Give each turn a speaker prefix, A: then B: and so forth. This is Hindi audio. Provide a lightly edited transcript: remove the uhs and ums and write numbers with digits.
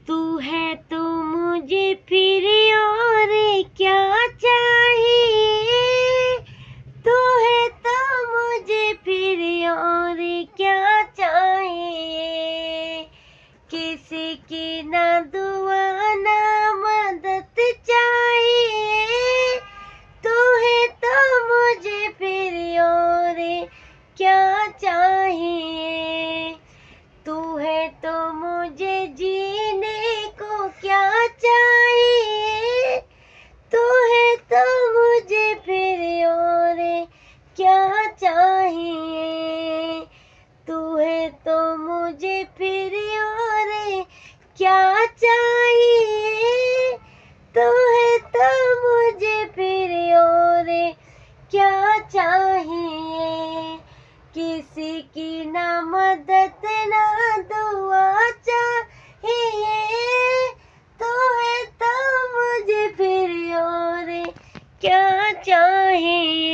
A: तू है तो मुझे फिर और क्या चाहिए। तू है तो मुझे फिर और क्या चाहिए। किसी की ना दुआ ना मदद चाहिए। तू है तो मुझे फिर और क्या चाहिए। तू है तो मुझे जीने को क्या चाहिए। तू है तो मुझे फिर और क्या चाहिए। तू है तो मुझे फिर और क्या चाहिए। तू है तो मुझे फिर और क्या चाहिए। किसी की ना मदद ना दुआ चाहिए। तू है तो मुझे फिर और क्या चाहिए।